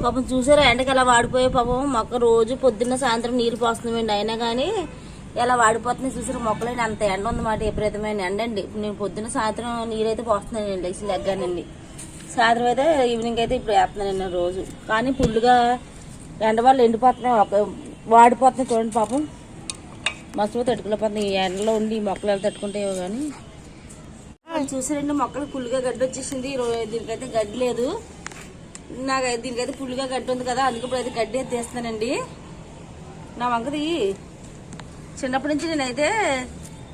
పాపం చూసారా ఎండకి ఎలా వాడిపోయే పాపం మొక్క రోజు పొద్దున్న సాయంత్రం నీళ్ళు పోస్తుందండి. అయినా కానీ ఎలా వాడిపోతున్నాయి చూసారా మొక్కలండి. అంత ఎండ ఉందన్నమాట, విపరీతమైన ఎండ అండి. నేను పొద్దున్న సాయంత్రం నీరైతే పోస్తున్నానండి, లెగ్గానండి. సాయంత్రం అయితే ఈవినింగ్ అయితే ఇప్పుడు వేస్తున్నానండి రోజు. కానీ పుల్లుగా ఎండ వల్ల ఎండిపోతున్నాయి, వాడిపోతున్నాయి చూడండి పాపం. మస్తు తట్టుకోలేకపోతున్నాయి ఈ ఎండలో ఉండి మొక్కలు ఎలా తట్టుకుంటాయో. కానీ చూసారండి మొక్కలు పుల్లుగా గడ్డి వచ్చేసింది. దీనికైతే గడ్డి లేదు, దీనికైతే పుల్లుగా గడ్డి ఉంది కదా, అందుకే ఇప్పుడు అయితే గడ్డి అయితే తీస్తానండి. నా వంకది చిన్నప్పటి నుంచి నేనైతే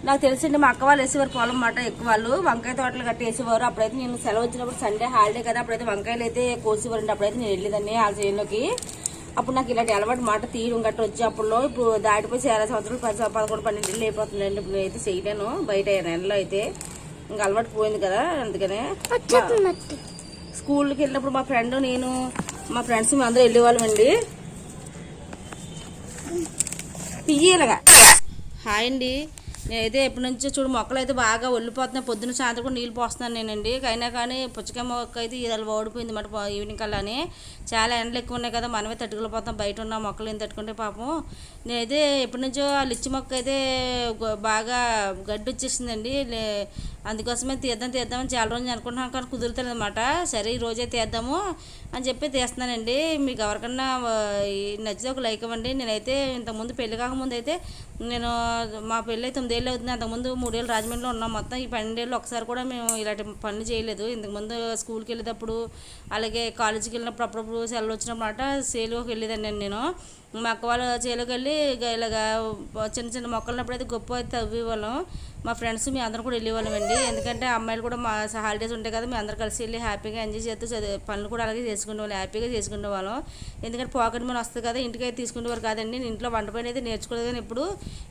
నాకు తెలిసిండి మా అక్క వాళ్ళు వేసేవారు పొలం మాట. ఎక్కువ వాళ్ళు వంకాయ తోటలు గట్టి వేసేవారు. అప్పుడైతే నేను సెలవు వచ్చినప్పుడు సండే హాలిడే కదా, అప్పుడైతే వంకాయలు అయితే కోసేవారండి. అప్పుడైతే నేను వెళ్ళేదాన్ని వాళ్ళ చేనులోకి. అప్పుడు నాకు ఇలాంటి అలవాటు మాట తీయడం గట్ట వచ్చి అప్పుడులో. ఇప్పుడు దాటిపోయి చాలా సంవత్సరాలు 11, 12 ఏళ్ళు అయిపోతుందండి. ఇప్పుడు అయితే చేయలేను బయట ఎండలో అయితే, ఇంకా అలవాటు పోయింది కదా. అందుకనే స్కూల్కి వెళ్ళినప్పుడు మా ఫ్రెండ్ నేను మా ఫ్రెండ్స్ మేము అందరూ వెళ్ళేవాళ్ళం అండి. పియ్యలుగా హాయ్ అండి. నేనైతే ఎప్పటి నుంచో చూడు మొక్కలు అయితే బాగా ఒళ్ళిపోతున్నాయి. పొద్దున్న సాయంత్రం కూడా నీళ్ళు పోస్తున్నాను నేనండి. అయినా కానీ పుచ్చకాయ మొక్క అయితే ఇలా ఓడిపోయింది మాట ఈవినింగ్ కల్లానే. చాలా ఎండలు ఎక్కువ ఉన్నాయి కదా, మనమే తట్టుకుపోతాం. బయట ఉన్న మొక్కలు ఏం తట్టుకుంటే పాపం. నేనైతే ఎప్పటి నుంచో ఆ లిచ్చి మొక్క అయితే బాగా గడ్డి వచ్చేసిందండి. అందుకోసమే తీద్దామని చాలా రోజులు అనుకుంటున్నాను, కానీ కుదురుతుంది అనమాట. సరే ఈ రోజే తీద్దాము అని చెప్పి తీస్తున్నానండి. మీకు ఎవరికన్నా నచ్చితే ఒక లైక్ ఇవ్వండి. నేనైతే ఇంతకుముందు పెళ్లి కాకముందు అయితే నేను మా పెళ్ళి 9 ఏళ్ళు అవుతుంది. అంతకుముందు 3 ఏళ్ళు రాజమండ్రిలో ఉన్నాం. మొత్తం ఈ 12 ఏళ్ళు ఒకసారి కూడా మేము ఇలాంటి పనులు చేయలేదు. ఇంతకుముందు స్కూల్కి వెళ్ళేటప్పుడు అలాగే కాలేజీకి వెళ్ళినప్పుడు అప్పుడప్పుడు సెలవు వచ్చినప్పుడు మాట సేలుకి వెళ్ళేదాన్ని నేను. మా అక్క వాళ్ళ చేలోకి వెళ్ళి ఇలాగా చిన్న చిన్న మొక్కలు ఉన్నప్పుడు అయితే గొప్ప అయితే తవ్వేవాళ్ళం. మా ఫ్రెండ్స్ మీ అందరం కూడా వెళ్ళేవాళ్ళం అండి. ఎందుకంటే అమ్మాయిలు కూడా మా హాలిడేస్ ఉంటాయి కదా, మేము అందరం కలిసి వెళ్ళి హ్యాపీగా ఎంజాయ్ చేస్తూ పనులు కూడా అలాగే చేసుకునే వాళ్ళు, హ్యాపీగా చేసుకునే వాళ్ళం. ఎందుకంటే పాకెట్ మనీ వస్తుంది కదా, ఇంటికైతే తీసుకునేవారు కాదండి. ఇంట్లో వంట పని అయితే నేర్చుకోలేదు. కానీ ఇప్పుడు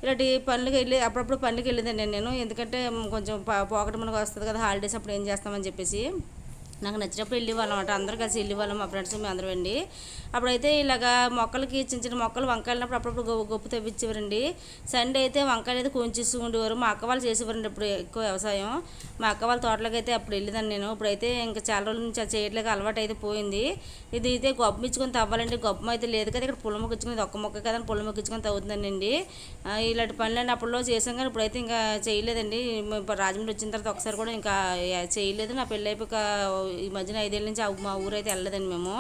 ఇలాంటి పనులకి వెళ్ళి అప్పుడప్పుడు పనులకి వెళ్ళేదండి నేను. ఎందుకంటే కొంచెం పాకెట్ మనకు వస్తుంది కదా హాలిడేస్, అప్పుడు ఏం చేస్తామని చెప్పేసి నాకు నచ్చినప్పుడు వెళ్ళేవాళ్ళం అన్నమాట. అందరూ కలిసి వెళ్ళేవాళ్ళం మా ఫ్రెండ్స్ మేము అందరం అండి. అప్పుడైతే ఇలాగా మొక్కలకి చిన్న చిన్న మొక్కలు వంకాయలున్నప్పుడు అప్పుడప్పుడు గొప్ప తెప్పించేవారండి. సండే అయితే వంకాయలు అయితే కొంచెం ఉండేవారు. మా అక్క వాళ్ళు చేసేవారండి ఇప్పుడు ఎక్కువ వ్యవసాయం. మా అక్క వాళ్ళ తోటలోకి అయితే అప్పుడు వెళ్ళేదాన్ని నేను. ఇప్పుడైతే ఇంకా చాలా రోజుల నుంచి చేయట్లేక అలవాటు అయితే పోయింది. ఇది అయితే గొప్ప ఇచ్చుకొని తవ్వాలంటే గొప్ప అయితే లేదు కదా, ఇక్కడ పుల్ల మొక్క ఇచ్చుకుని ఒక్క మొక్క కదా పుల్ల మొక్క ఇచ్చుకొని తవ్వుతుందండి. ఇలాంటి పనులన్నీ అప్పుడులో చేసాం, కానీ ఇప్పుడైతే ఇంకా చేయలేదండి. రాజమండ్రి వచ్చిన తర్వాత ఒకసారి కూడా ఇంకా చేయలేదు. నా పెళ్ళి అయిపోయి ఈ మధ్యన 5 ఏళ్ళ నుంచి మా ఊరైతే వెళ్ళలేదండి మేము.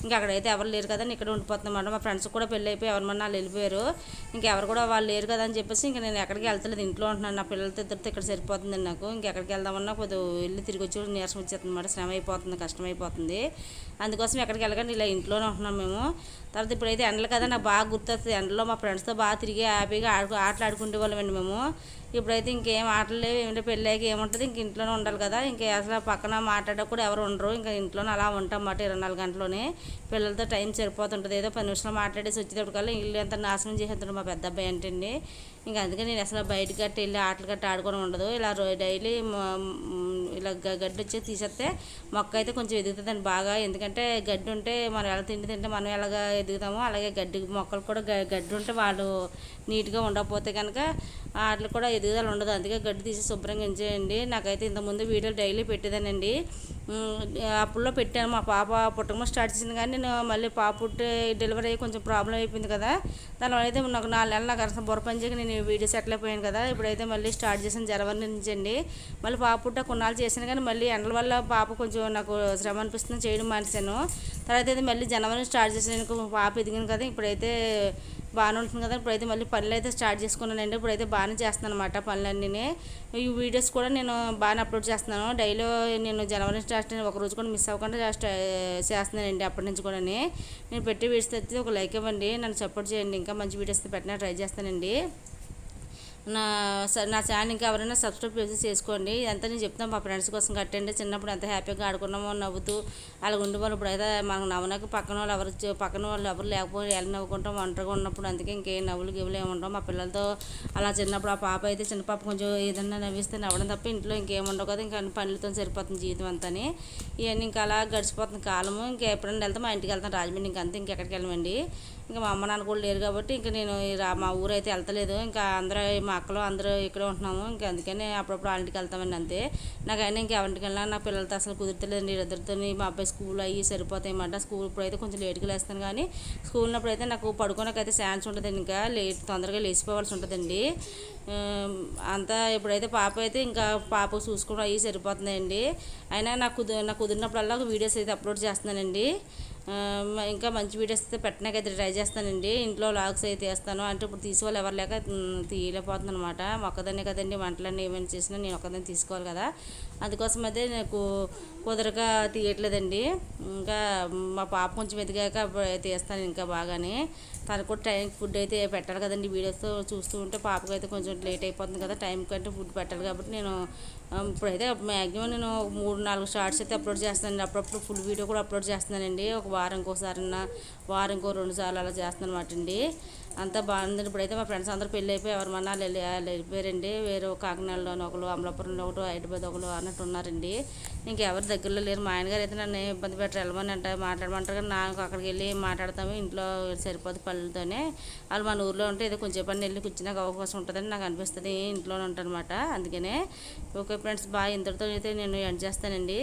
ఇంకా అక్కడైతే ఎవరు లేరు కదా, ఇక్కడ ఉండిపోతున్నమాట. మా ఫ్రెండ్స్ కూడా పెళ్ళి అయిపోయి ఎవరిమన్నా వాళ్ళు వెళ్ళిపోయారు. ఇంకెవరు కూడా వాళ్ళు లేరు కదా అని చెప్పేసి ఇంకా నేను ఎక్కడికి వెళ్తలేదు, ఇంట్లో ఉంటున్నాను. నా పిల్లలతో ఇద్దరితో ఇక్కడ సరిపోతుందండి నాకు. ఇంకెక్కడికి వెళ్దామన్నా కొద్దిగా వెళ్ళి తిరిగి వచ్చి నీరసం వచ్చేస్తుంది అన్నమాట. శ్రమ అయిపోతుంది, కష్టం అయిపోతుంది. అందుకోసం ఎక్కడికి వెళ్ళకండి, ఇలా ఇంట్లోనే ఉంటున్నాం మేము. తర్వాత ఇప్పుడైతే ఎండలు కదా నాకు బాగా గుర్తొస్తుంది. ఎండలో మా ఫ్రెండ్స్తో బాగా తిరిగి హ్యాపీగా ఆటలు ఆడుకునే వాళ్ళమండి మేము. ఇప్పుడైతే ఇంకేం ఆటలు లేవు, ఏమంటే పెళ్ళాక ఏముంటుంది, ఇంక ఇంట్లోనే ఉండాలి కదా. ఇంకా అసలు పక్కన మాట్లాడక కూడా ఎవరు ఉండరు. ఇంకా ఇంట్లోనే అలా ఉంటాం అన్నమాట 24 గంటలోనే. పిల్లలతో టైం సరిపోతుంటుంది. ఏదో 10 నిమిషాలు మాట్లాడేసి వచ్చేటప్పటికల్లా ఇల్లు ఎంత నాశనం చేసేస్తాడు మా పెద్ద అబ్బాయి అంటండి. ఇంకా అందుకే నేను అసలు బయటకు గట్టి వెళ్ళి ఆటలు గట్టి ఆడుకోవడం ఉండదు. ఇలా డైలీ ఇలా గడ్డి వచ్చి తీసేస్తే మొక్క అయితే కొంచెం ఎదుగుతుందండి బాగా. ఎందుకంటే గడ్డి ఉంటే మనం ఎలా తింటే మనం ఎలాగ ఎదుగుతామో అలాగే గడ్డి మొక్కలు కూడా గడ్డి ఉంటే వాళ్ళు నీట్గా ఉండకపోతే కనుక వాటికి కూడా ఎదుగుదల ఉండదు. అందుకే గడ్డి తీసి శుభ్రంగా ఎంచేయండి. నాకైతే ఇంతకుముందు వీడియోలు డైలీ పెట్టేదానండి. అప్పుడులో పెట్టాను. మా పాప పుట్టకము స్టార్ట్ చేసింది, కానీ నేను మళ్ళీ పాప పుట్టి డెలివరీ అయ్యి కొంచెం ప్రాబ్లం అయిపోయింది కదా. దానివల్ల అయితే నాకు 4 నెలలు నాకు అసలు బుర్ర పని చేయక నేను వీడియోస్ సెటిల్ అయిపోయాను కదా. ఇప్పుడైతే మళ్ళీ స్టార్ట్ చేసాను జనవరి నుంచి అండి. మళ్ళీ పాప పుట్ట కొన్నాళ్ళు చేశాను, కానీ మళ్ళీ ఎండల వల్ల పాప కొంచెం నాకు శ్రమ అనిపిస్తుంది, చేయడం మానేశాను. తర్వాత అయితే మళ్ళీ జనవరి స్టార్ట్ చేసాను. పాప ఎదిగింది కదా, ఇప్పుడైతే బాగానే ఉంటుంది కదా. ఇప్పుడైతే మళ్ళీ పనులు అయితే స్టార్ట్ చేసుకున్నానండి. ఇప్పుడైతే బాగానే చేస్తున్నాను అనమాట పనులన్నీ. ఈ వీడియోస్ కూడా నేను బాగానే అప్లోడ్ చేస్తున్నాను. డైలీ నేను జనవరి స్టార్ట్ ఒక రోజు కూడా మిస్ అవ్వకుండా చేస్తున్నానండి. అప్పటి నుంచి కూడా నేను పెట్టే వీడియోస్ అయితే ఒక లైక్ ఇవ్వండి, నన్ను సపోర్ట్ చేయండి. ఇంకా మంచి వీడియోస్ పెట్టినా ట్రై చేస్తానండి. నా ఛానల్ ఇంకా ఎవరైనా సబ్స్క్రైబ్ చేసుకోండి. ఇదంతా నేను చెప్తాను మా ఫ్రెండ్స్ కోసం కట్టండి. చిన్నప్పుడు ఎంత హ్యాపీగా ఆడుకున్నామో నవ్వుతూ అలా ఉండేవాళ్ళు. ఇప్పుడైతే మనకు నవ్వునాక పక్కన వాళ్ళు ఎవరు లేకపోతే ఎలా నవ్వుకుంటాం ఒంటరిగా ఉన్నప్పుడు. అందుకే ఇంకేం నవ్వులు గివ్వులు ఏమి ఉండవు. మా పిల్లలతో అలా చిన్నప్పుడు ఆ పాప అయితే చిన్న పాప కొంచెం ఏదన్నా నవ్విస్తే నవ్వడం తప్ప ఇంట్లో ఇంకేం ఉండవు కదా. ఇంకా పనులతో సరిపోతుంది జీవితం అంతాని. ఇవన్నీ ఇంకా అలా గడిచిపోతుంది కాలము. ఇంకా ఎప్పుడైనా వెళ్తాం మా ఇంటికి వెళ్తాం రాజమండ్రి, ఇంకా అంతే ఇంకెక్కడికి వెళ్ళమండి. ఇంకా మా అమ్మ నాన్న కూడా లేరు కాబట్టి ఇంకా నేను మా ఊరైతే వెళ్తలేదు. ఇంకా అందరూ మా మా అక్కలు అందరూ ఇక్కడే ఉంటున్నాము. ఇంకా అందుకని అప్పుడప్పుడు వాళ్ళ ఇంటికి వెళ్తామండి అంతే. నాకైనా ఇంకెవరింటికి వెళ్ళినా నా పిల్లలతో అసలు కుదురుతలేదండి. ఇద్దరితో మా అబ్బాయి స్కూల్ అయ్యి సరిపోతాయి అన్నమాట. స్కూల్ ఇప్పుడైతే కొంచెం లేట్గా లేస్తాను, కానీ స్కూల్ ఉన్నప్పుడు అయితే నాకు పడుకోనకైతే ఛాన్స్ ఉంటుందండి. ఇంకా తొందరగా లేచిపోవాల్సి ఉంటుందండి. అంతా ఇప్పుడైతే పాప అయితే ఇంకా పాప చూసుకోవడం అవి సరిపోతుందండి. అయినా నాకు కుదిరినప్పుడల్లా వీడియోస్ అయితే అప్లోడ్ చేస్తున్నానండి. ఇంకా మంచి వీడియోస్ అయితే పెట్టడానికైతే ట్రై చేస్తానండి. ఇంట్లో వ్లాగ్స్ అయితే వేస్తాను. అంటే ఇప్పుడు తీసుకోవాలి ఎవరు లేక తీయలేకపోతున్నాను అనమాట. ఒక్కదాన్నే కదండి వంటలన్నీ ఏమైనా చేసినా నేను ఒక్కదాన్ని తీసుకోవాలి కదా. అందుకోసం అయితే నాకు కుదరక తీయట్లేదండి. ఇంకా మా పాప కొంచెం ఎదిగాక తీస్తాను ఇంకా బాగానే. తనకు కూడా టైంకి ఫుడ్ అయితే పెట్టాలి కదండి. వీడియోస్ చూస్తూ ఉంటే పాపకు అయితే కొంచెం లేట్ అయిపోతుంది కదా, టైం కంటే ఫుడ్ పెట్టాలి. కాబట్టి నేను ఇప్పుడైతే మ్యాక్సిమం నేను 3-4 షార్ట్స్ అయితే అప్లోడ్ చేస్తానండి. అప్పుడప్పుడు ఫుల్ వీడియో కూడా అప్లోడ్ చేస్తున్నానండి. ఒక వారంకి ఒకసారన్నా, వారంకో 2 సార్లు అలా చేస్తున్నాను అనమాట అండి. అంతా బాగుందండి. ఇప్పుడైతే మా ఫ్రెండ్స్ అందరూ పెళ్ళి అయిపోయి ఎవరమన్నా వెళ్ళిపోయారండి. వేరే కాకినాడలోని ఒకరు, అమలాపురంలో ఒకటి, హైదరాబాద్ ఒకరు అన్నట్టు ఉన్నారండి. ఇంకెవరు దగ్గరలో లేరు. మా ఆయనగారు అయితే నన్ను ఇబ్బంది పెట్టరు, వెళ్ళమని మాట్లాడమంటారు. కానీ నాకు అక్కడికి వెళ్ళి మాట్లాడతాము. ఇంట్లో సరిపోదు పనులతోనే. వాళ్ళు మన ఊర్లో ఉంటే ఏదో కొంచెం పని వెళ్ళి కూర్చున్నాక అవకాశం ఉంటుందని నాకు అనిపిస్తుంది. ఇంట్లోనే ఉంటాను అనమాట. అందుకనే ఓకే ఫ్రెండ్స్, బాయ్. ఇంతటితో అయితే నేను ఎండ్ చేస్తానండి.